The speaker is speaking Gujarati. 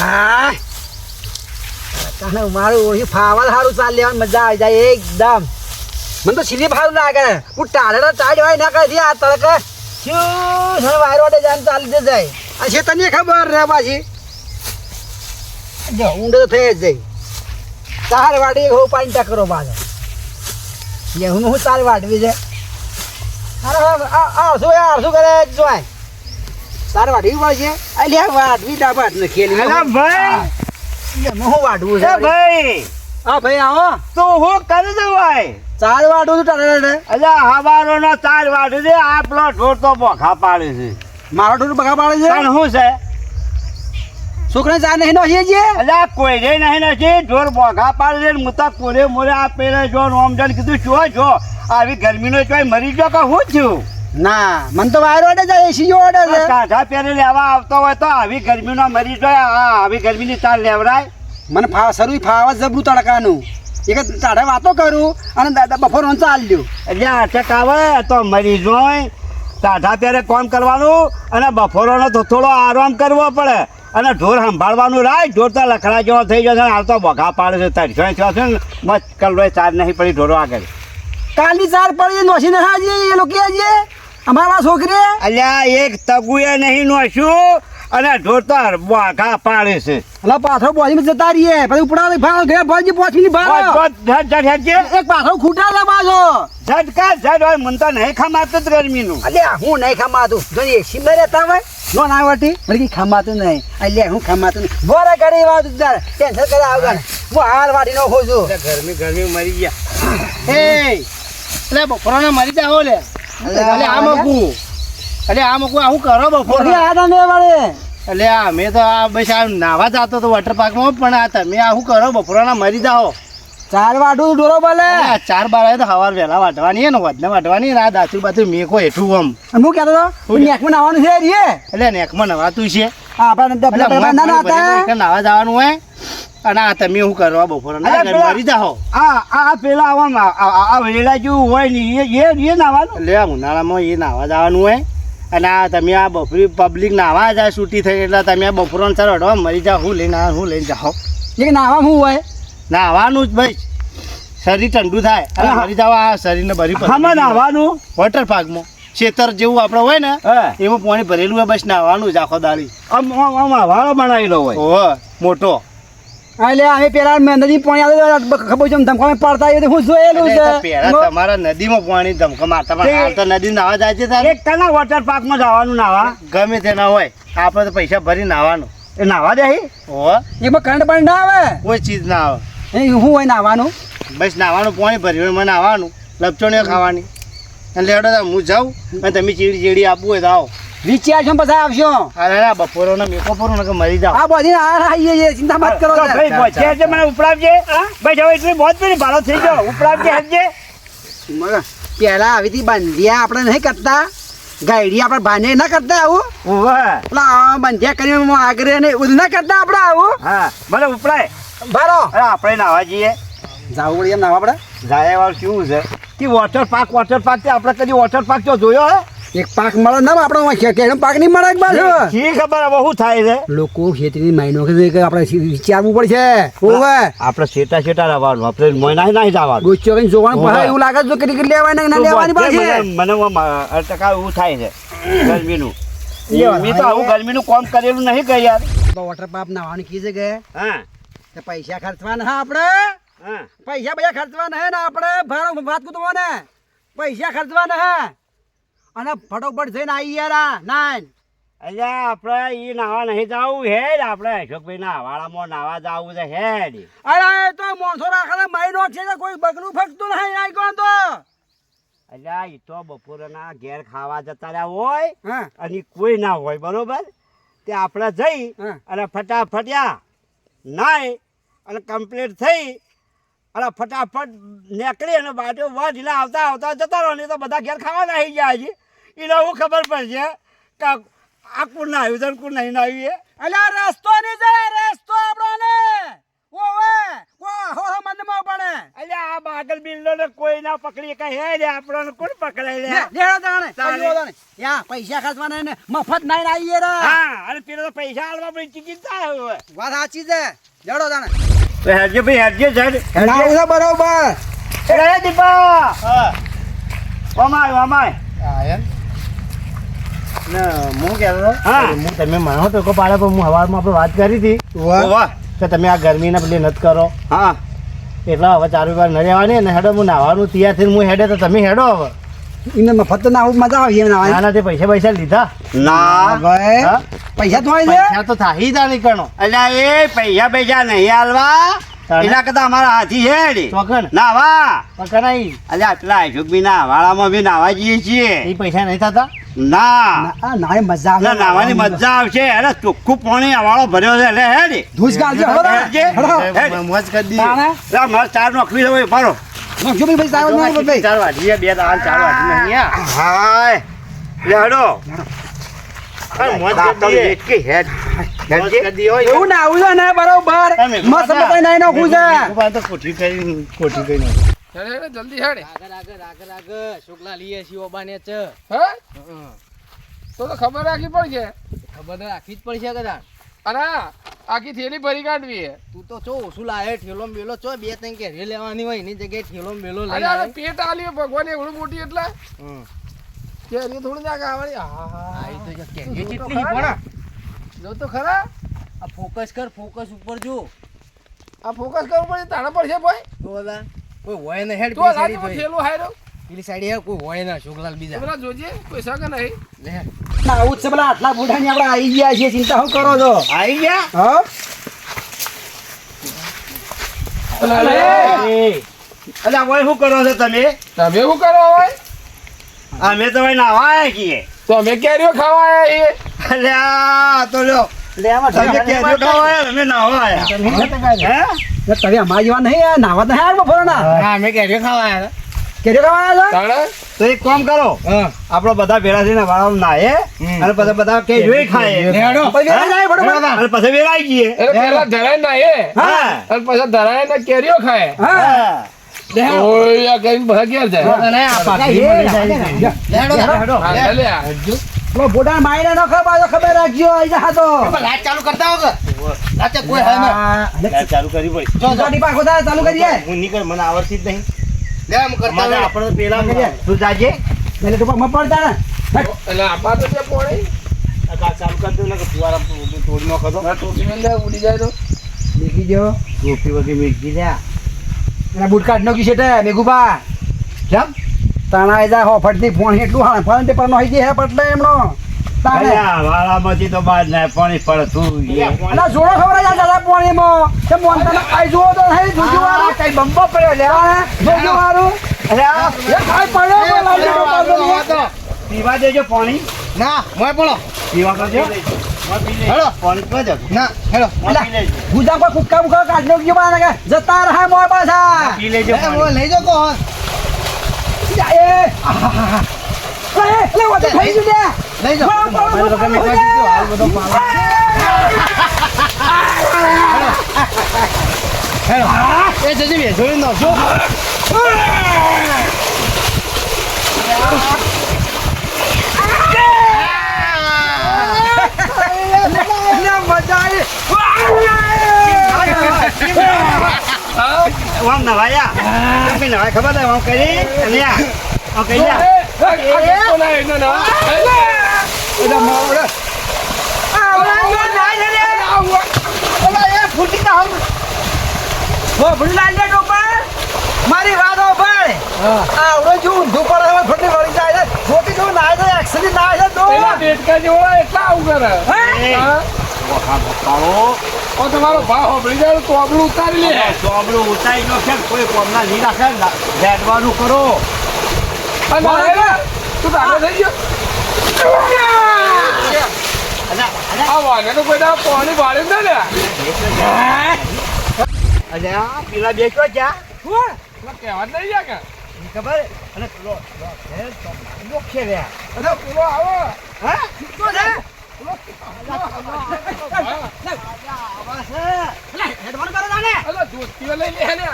હા તને મારું ઓછી ફાવા સારું ચાલ લેવાની મજા આવી જાય એકદમ. મને તો સીધી સારું લાગે. હું ટાળેલા ટાળ હોય ના કરી આ તડકે શું વાયર વાટે જાય ચાલી જાય. આ છે તને ખબર રે પાછી જો ઊંડે તો થઈ જ જાય. ચાર વાટી હો પાણી ટકરો પાછો હું ચાર વાટવી છે. શું યાર શું કરે જોય તાર વાટવી પડશે. અલ્યા વાટવી ડાબાટ ને ખેલી ભાઈ હું વાટવું છે ભાઈ. હા ભાઈ આવો તો હું કરી દઉં ભાઈ. ચાર વાટું તું ટાળે અલ્યા હવારો નો 4 વાટું છે. આપણો ઢોર તો બોખા પાડે છે. મારો ઢોર બગા પાડે છે. પણ શું છે છોકરા ચા નહીં નો છે. અલ્યા કોઈ રે નહીં નથી. ઢોર બોખા પાડે છે. હું તો કોરે મોરે આ પેલે જો ઓમ જન કીધું જો આવી ગરમીનો ચોય મરી ગયો કે હું છું. ના મને તો વાયર વાટે જાય એસી જો ઓર્ડર છે. કાઢા પહેરે લેવા આવતો હોય તો આવી ગરમીનો મરી જાય. આવી ગરમીની તાર લેવરાય. મને શરૂ ફાવા જબરું તડકાનું એક તારે વાતો કરું અને બપોર ચાલ દઉં. એટલે અટક આવે તો મરી જોય. ટાઢા પહેરે કામ કરવાનું અને બપોરનો તો થોડો આરામ કરવો પડે અને ઢોર સંભાળવાનું રાય. ઢોર તો લખડા જેવો થઈ જશે. હાલ તો બગા પાડે છે. તડસો થયો છે ને મસ્ત કલરોય ચાર નહીં પડી ઢોરો આગળ. કાલની ચાર પડી નોસી ને હાજી એ લોકો અમારા છોકરી અલ્યા એક તગુએ નહીં નોશું અને ઢોર તો બગા પાડે છે. એટલે પાછળ બોજી જતા રહીએ પછી ઉપડા ભાવ ગયા ભાજી પોચી ની ભાવ એક પાછળ ખૂટા લે પાછો ઝટકા ઝટ હોય. મને તો નહીં ખમાતું જ ગરમીનું. અલ્યા હું નહીં ખમાતું જો એસી માં રહેતા હોય નો ના વટી મને ખમાતું નહીં. અલ્યા હું ખમાતું નહીં. બોરે કરી વાત ટેન્શન કરે આવગા હું હાલ વાટી નો ખોજું. ગરમી મરી ગયા. એ એટલે બપોરના મરી જાઓ લે. એટલે આ મૂકું આવું કરો બપોર. એટલે અમે તો આ બસ આ નાવા જતો હતો વોટર પાર્કમાં. પણ આ તમે આવું કરો બપોરના મરી જાઓ. ચાર વાટું ડોરો બોલે 4 બાર તો સવાર વહેલા વાટવાની ને વધને વાટવાની. આ દાચું બાચું મેકો હેઠું આમ હું કહેતો હતો નેકમાં નાવાનું છે રે. એટલે નેકમાં નવાતું છે. આપણે નાવા જવાનું હોય. અને આ તમે શું કરવા બપોરના મરી જાઓ. આ પેલા આ વેલા જેવું હોય ને એ નાવાનું. એટલે ઉનાળામાં એ નાવા જવાનું હોય. અને આ તમે આ બપોરી પબ્લિક નાવા જાય છૂટી થઈ એટલે તમે આ બપોરનો સર અડવા મરી જાઓ. હું લઈને જાઓ. એક નાવા શું હોય નાવાનું જ ભાઈ. શરીર ઠંડુ થાય અને મરી જાવ. આ શરીરને ભરી આમાં નાવાનું વોટર પાર્કમાં ખેતર જેવું આપણે હોય ને એમાં પાણી ભરેલું હોય. બસ નાવાનું જ આખો દાડી. આમ વાળો બનાવેલો હોય. ઓહો મોટો. એટલે અમે પેલા નદી પાણી આવે ખબર છે ધમકો પડતા હું જોયેલું છે. પેલા તમારા નદીમાં પાણી ધમકો મારતા પણ હાલ તો નદી નાવા જાય છે તારે. એક કના વોટર પાર્કમાં જવાનું નાવા. ગમે તે ના હોય આપણે તો પૈસા ભરી નાવાનું. એ નાવા દે. ઓહો એમાં કરંટ પાણી ના આવે કોઈ ચીજ ના આવે. શું હોય નાવાનું બસ નાવાનું પાણી ભર્યું મને નાવાનું લપચોણીઓ ખાવાની. એટલે લેડો હું જાઉં અને તમે ચીડી આપવું હોય તો આવો. વિચાર છે પછી આવશો. અરે બપોરો ને મેકો પૂરો ને મરી જાવ. આ બધી ચિંતા મત કરો ભાઈ મને ઉપડાવજે. ભાઈ હવે એટલી બહુ પેલી ભાડો થઈ ગયો. ઉપડાવજે હજે. પેલા આવી હતી બંધિયા આપણે નહીં કરતા. ગાયડી આપણે ભાને ના કરતા આવું. પેલા બંધિયા કરીને આગળ ને બધું ના કરતા આપણે આવું. હા મને ઉપડાય. બરો આપણે નાવા જઈએ. જાવું પડે એમ નાવા આપણે. જાય વાળ કેવું છે કે વોટર પાર્ક આપણે કદી વોટર પાર્ક તો જોયો હે. એક પાક મળે ના આપણે પાક નહીં મળે બાજુ. શી ખબર હવે શું થાય છે. લોકો ખેતીની માઇનો આપણે વિચારવું પડશે. આપણે છેટા રહેવાનું. આપણે મોય નહીં જવાનું. ગોચો કઈ જોવાનું પડે એવું લાગે છે કે લેવાની ના લેવાની પાછી. મને ટકા એવું થાય છે ગરમીનું. મેં તો આવું ગરમીનું કામ કરેલું નહીં કઈ યાર. વોટર પાર્ક નાવાનું કીધે કે હા પૈસા ખર્ચવાના હા આપણે. હા પૈસા બધા ખર્ચવાના હે ને આપણે ભાડો વાત કું ને પૈસા ખર્ચવાના હે અને ફટોફટ જઈને આવી યાર ના. અલ્યા આપણે એ નાવા નહીં જવું હેડ. આપણે અશોકભાઈ ના વાળામાં નાવા જવું છે હેડ. અરે તો મોણસો રાખે માઇનો છે કોઈ બગલું ફગતું નહીં આવી ગયો તો. અલ્યા એ તો બપોરના ઘેર ખાવા જતા રહ્યા હોય હા અને કોઈ ના હોય બરોબર. તે આપણે જઈ અને ફટાફટ્યા નાય અને કમ્પ્લીટ થઈ અને ફટાફટ નીકળી અને બાટો વાઢીને આવતા જતા રહો. નહીં તો બધા ઘેર ખાવા નાહી ગયા છે. એને હું ખબર પડશે કે આ કોણ ના આવ્યું છે કોણ નહીં આવ્યું. અલ્યા રસ્તો નહીં જાય રસ્તો આપણને ઓવે હો મંદમાં પડે. અલ્યા આ બાગલ બિલ્લો ને કોઈ ના પકડી કઈ હે રે આપણને કોણ પકડાય લે. લેડો તાણે કઈ વાંધો નહીં. યા પૈસા ખર્ચવાના ને મફત નાઈ આવીએ રે. હા અને પેલો તો પૈસા આલવા પડી ટિકિટ થાય હવે વાત સાચી છે. જડો તાણે. તો હેડજે ભાઈ હેડજે જડ નાવું છે બરોબર. એ દીપા હા ઓમાય હા એમ ને હું કહેતો હતો હા. હું તમે માનો ટેકો પાડે પણ હું હવારમાં આપણે વાત કરી હતી વાહ કે તમે આ ગરમીના પેલી નથી કરો હા એટલે હવે 4 વાર ન રહેવાની ને હેડો હું નાવાનું તૈયાર થઈને હું હેડે તો તમે હેડો હવે એને મફત નાવું મજા આવે એમ નાવાની. નાના તે પૈસા લીધા ના ભાઈ હા? પૈસા તો હોય છે. પૈસા તો થાહી તા નીકળનો અલ્યા એ પૈસા નહીં હાલવા તાણે? એના કરતા અમારા હાથી હેડ ચોકન નાવા પકડાઈ અલ્યા આટલા અશોક બી નાવાળામાં બી નાવા જઈએ છીએ એ પૈસા નહીં થતા ના ના મજા આવે. ના નાવાની મજા આવશે અરે ચોખ્ખું પાણી આવાળો ભર્યો છે એટલે હેડ ધૂસ ગાલજો. હળો તાણે. હેડજે. હળો. હેડ. મોજ કરી દી તાણે. લા, મારે ચાર નોકરી હોય ફરો નાખજો ભાઈ પૈસા આવે ને ભાઈ. 4 વાગી બે દાલ 4 વાગી નહીં આ હાય લે હેડો અરે મોજ દાંતણ કરી દઈએ. વેચકી હેડ મોજ હેડજે. કરી દી હોય એવું ના આવું છે ને બરોબર. તમે મસ્ત મસ્ત નાઈ નાખું છે. તો કોઠી કરી જલ્દી હેડે આગળ શુક્લા લીએ છીએ ઓબાને છે હે તો ખબર રાખવી પડશે ખબર તો રાખવી જ પડશે કદાચ અને આખી થેલી ભરી કાઢવી હે. તું તો ચો ઓછું લાવે ઠેલો મેલો ચો 2-3 કેરી લેવાની હોય એની જગ્યાએ ઠેલો મેલો લઈ અરે આવે આ પેટ આલ્યું ભગવાન એવડું મોટી એટલે હમ. કેરી થોડી ના ખાવાની આ હા ઈ તો જો જો કેરી તો કેટલી ખરા પણ ને. જો તો ખરા આ ફોકસ કર ફોકસ ઉપર જો આ ફોકસ કરવું પડે તાણે પડશે ભાઈ તો બધા કોઈ હોય ને હેડ તો પેલી લાગે સાઈડ થેલું હાયરો પેલી સાઈડ હેડ કોઈ હોય ના શુક્લાલ તો બીજા પેલા જોજે કોઈ શકે નહીં લે હેડ ના આવું જ છે પેલા આટલા બુઢાની આપણે આવી ગયા છીએ. ચિંતા શું કરો છો? આવી ગયા હા એ અલ્યા ઓય શું કરો છો તમે તમે શું કરો હોય અમે તો ભાઈ નાવા આવ્યા છીએ તો અમે કેરીઓ ખાવા આયા છીએ અલ્યા તો લ્યો લેવા તમે કેજો ખાવા આવ્યા અમે નાવા આવ્યા હે તમે અમારા જેવા નહીં યાર. નાવા તો યાર બફોર ના હા અમે કેરીઓ ખાવા આવ્યા કેજો ખાવા આવ્યા છો? તાણે તો એક કામ કરો હા આપણો બધા ભેળા થઈને વાળા નાહે અને પછી બધા કે જોઈ ખાય હેડો પછી વેલા જાય ફટાફટ. અને પછી વેરાઈ જઈએ એટલે પેલા ધરાય ના એ હા અને પછી ધરાય ને કેરીઓ ખાય હા ઓય આ કઈ બધા ઘેર જાય અને આ પાછી મળી જાય હેડો હા, લે આ. પેલો બુઢા માઈને ન ખબર ખબર રાખજો. આઈ જા તો લાઈટ ચાલુ કરતા હો કે રાતે કોઈ હે ના ચાલુ કરી ભાઈ જો ગાડી પાછો થાય ચાલુ કરીએ. હું નીકળ મને આવડતી જ નહીં લે આમ કરતા હોય આપણે પેલા કરીએ તું જાજે એટલે તો પગમાં પડતા ને. એટલે આપા તો ત્યાં પોણી ચાલુ કરી દઉં કે ફુવારા તોડી નો ખતો ટોપી મેલ દે ઉડી જાય તો દેખી જો ટોપી વગી મેકી લ્યા એના બૂટ કાઢ નો કિશે મેઘુબા કેમ તાણા આઈ જા હો ફટતી ફોન એટલું હા ફોન પેપર નો હઈ હે પટલે એમનો તાણે અલ્યા વાળામાંથી તો બાદ ના પાણી પડતું અલા જોડો ખબર જા દાદા પાણીમાં તે મોનતા ના ખાઈ જો તો હે જોજો વાળો કઈ બંબો પડ્યો લે જોજો વાળો અલ્યા એ ખાઈ પડ્યો તો લાગી તો પાછો પીવા દેજો પાણી ના મોય પડો પીવા કરજો હેડો પાણી પીવા દે ના હેડો અલા ગુજા પર કુક્કા મુકા કાઢ નો ગયો બાને કે જતા રહે મોય પાછા પી લેજો એ મોય લઈ જો કો એ લે વાતે થઈ ગયું લે લઈ જો મારો વગર મેં કહી દીધું હાલ બધો હેડો એ જજી બે જોડી નો જો આમ નવાયા તમે નવાય ખબર છે આમ કરી અને આમ કરી લ્યા આ ના એનો ના એટલે મોરે મારી વાત ઓપડ આવડો જો ઊંધું પડે હવે ફટી વળી જાય છે જોતી જો નાય તો એક્સિડન્ટ ના છે તો પેલા દેડકા જેવો એટલા આવું કરે હા? ઓ તમારો ભાવ હોબળી જાય તો આપણું ઉતારી લે ચોબડું ઉતારી નો છે કોઈ કોમના નહીં રાખે બેઠવાનું કરો અને આ તું તારે થઈ ગયો આ વાને તો કોઈ દા પાણી વાળ્યું ને અને આ પેલા બે ક્યાં ગયા કહેવા જ નહીં ગયા કે ખબર અને પેલો લોખે રહ્યા અને પેલો આવો હા તો છે આવા છે હેડફોન કરો તાને અલા દોસ્તીઓ લઈ લે ને